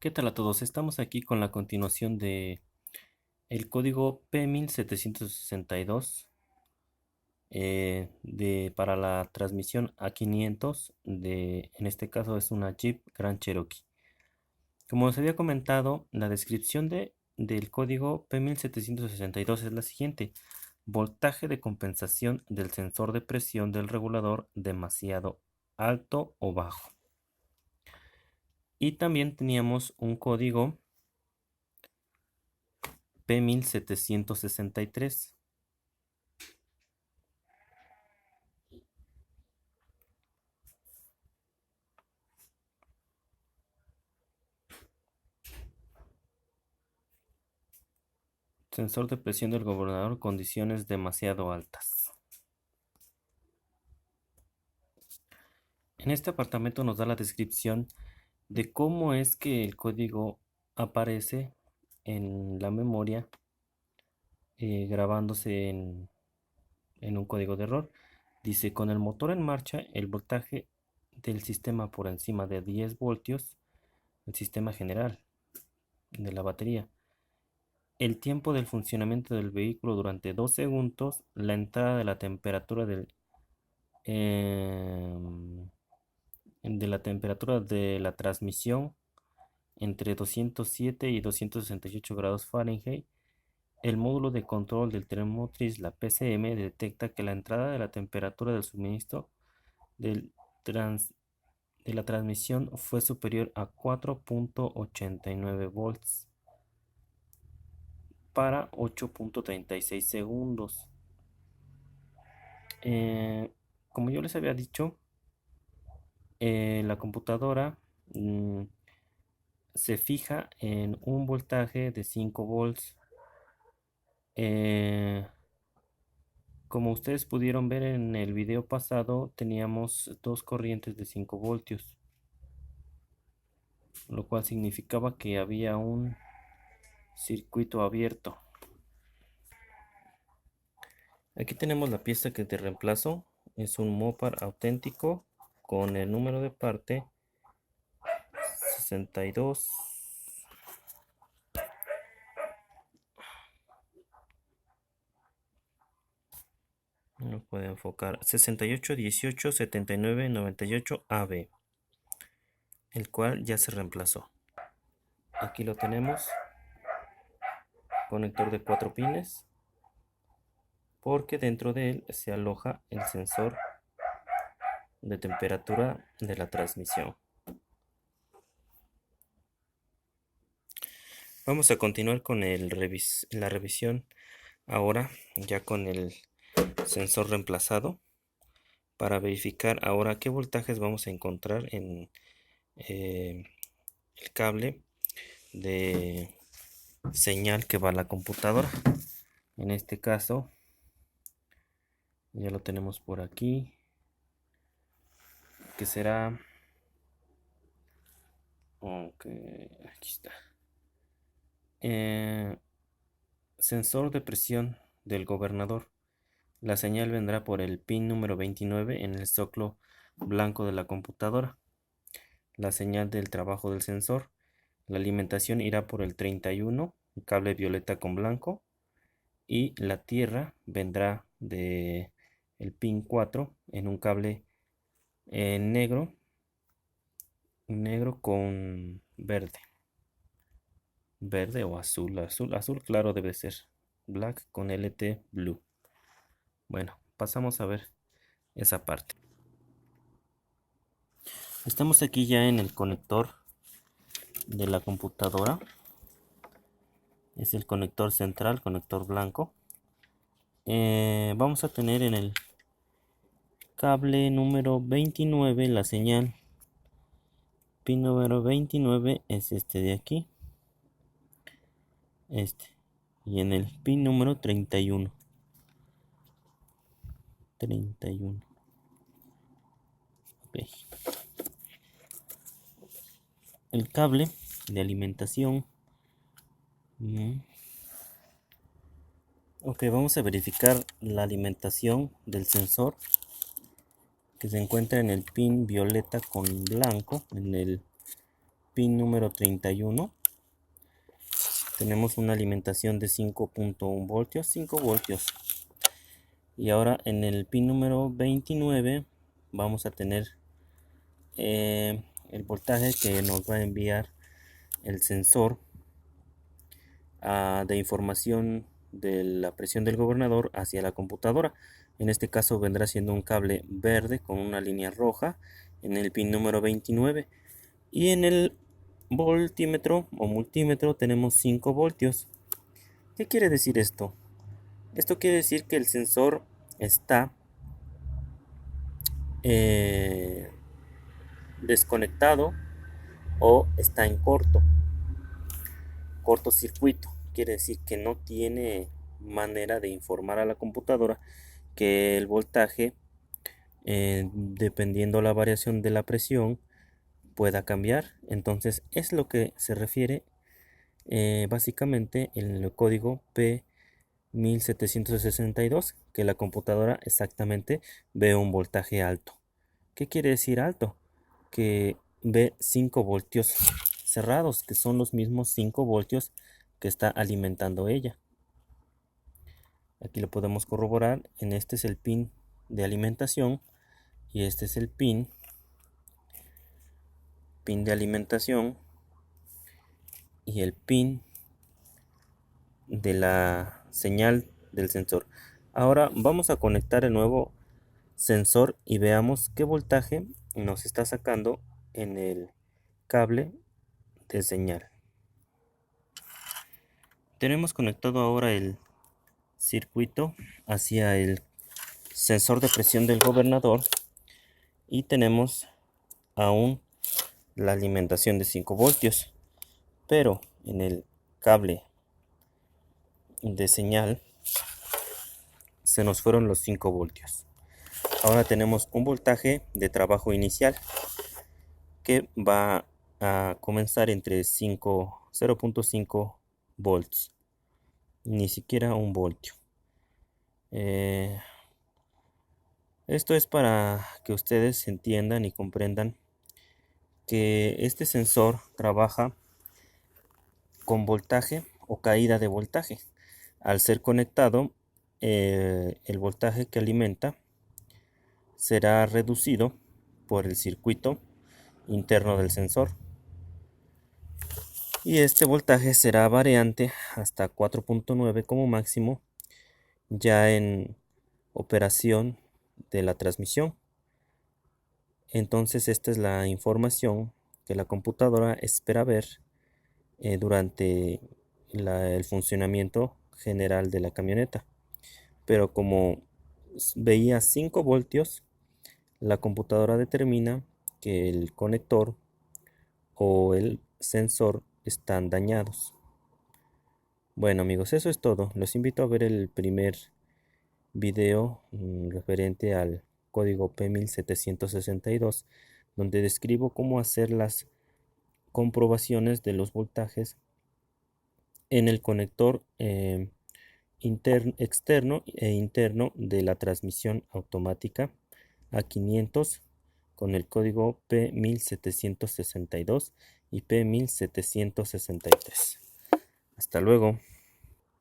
¿Qué tal a todos? Estamos aquí con la continuación de el código P1762 para la transmisión A500 en este caso es una Jeep Grand Cherokee. Como os había comentado, la descripción del código P1762 es la siguiente: voltaje de compensación del sensor de presión del regulador demasiado alto o bajo. Y también teníamos un código P1763. Sensor de presión del gobernador, condiciones demasiado altas. En este apartamento nos da la descripción de cómo es que el código aparece en la memoria, grabándose en un código de error. Dice: con el motor en marcha, el voltaje del sistema por encima de 10 voltios, el sistema general de la batería. El tiempo del funcionamiento del vehículo durante 2 segundos, la entrada de la temperatura em, de la transmisión entre 207 y 268 grados Fahrenheit. El módulo de control del tren motriz, la PCM, detecta que la entrada de la temperatura del suministro del de la transmisión fue superior a 4.89 volts para 8.36 segundos. Como yo les había dicho, la computadora se fija en un voltaje de 5 volts. Como ustedes pudieron ver en el video pasado, teníamos dos corrientes de 5 voltios, lo cual significaba que había un circuito abierto. Aquí tenemos la pieza que de reemplazo. Es un Mopar auténtico con el número de parte 62. No puede enfocar. 68 18 79 98 AB, el cual ya se reemplazó. Aquí lo tenemos. Conector de 4 pines, porque dentro de él se aloja el sensor de temperatura de la transmisión. Vamos a continuar con la revisión ahora ya con el sensor reemplazado, para verificar ahora qué voltajes vamos a encontrar en el cable de señal que va a la computadora. En este caso ya lo tenemos por aquí, que será, ok, aquí está. Sensor de presión del gobernador. La señal vendrá por el pin número 29 en el zoclo blanco de la computadora. La señal del trabajo del sensor. La alimentación irá por el 31, cable violeta con blanco. Y la tierra vendrá de el pin 4 en un cable negro con verde o azul claro debe ser, black con LT blue. Bueno, pasamos a ver esa parte. Estamos aquí ya en el conector de la computadora. Es el conector central, conector blanco. Vamos a tener en el cable número 29 la señal. Pin número 29 es este de aquí. Y en el pin número 31. Okay. El cable de alimentación. Ok, vamos a verificar la alimentación del sensor, que se encuentra en el pin violeta con blanco, en el pin número 31 tenemos una alimentación de 5.1 voltios, 5 voltios. Y ahora en el pin número 29 vamos a tener el voltaje que nos va a enviar el sensor de información de la presión del gobernador hacia la computadora. En este caso vendrá siendo un cable verde con una línea roja en el pin número 29. Y en el voltímetro o multímetro tenemos 5 voltios. ¿Qué quiere decir esto? Esto quiere decir que el sensor está desconectado o está en cortocircuito. Quiere decir que no tiene manera de informar a la computadora que el voltaje, dependiendo la variación de la presión, pueda cambiar. Entonces es lo que se refiere básicamente en el código P1762, que la computadora exactamente ve un voltaje alto. ¿Qué quiere decir alto? Que ve 5 voltios cerrados, que son los mismos 5 voltios que está alimentando ella. Aquí lo podemos corroborar. En este es el pin de alimentación y este es el pin de alimentación y el pin de la señal del sensor. Ahora vamos a conectar el nuevo sensor y veamos qué voltaje nos está sacando en el cable de señal. Tenemos conectado ahora el circuito hacia el sensor de presión del gobernador y tenemos aún la alimentación de 5 voltios, pero en el cable de señal se nos fueron los 5 voltios. Ahora tenemos un voltaje de trabajo inicial que va a comenzar entre 0.5 volts, ni siquiera un voltio. Esto es para que ustedes entiendan y comprendan que este sensor trabaja con voltaje o caída de voltaje. Al ser conectado, el voltaje que alimenta será reducido por el circuito interno del sensor. Y este voltaje será variante hasta 4.9 como máximo ya en operación de la transmisión. Entonces esta es la información que la computadora espera ver durante el funcionamiento general de la camioneta. Pero como veía 5 voltios, la computadora determina que el conector o el sensor están dañados. Bueno amigos, eso es todo. Los invito a ver el primer video referente al código P1762, donde describo cómo hacer las comprobaciones de los voltajes en el conector externo e interno de la transmisión automática a 500 con el código P1762 y P1763. Hasta luego.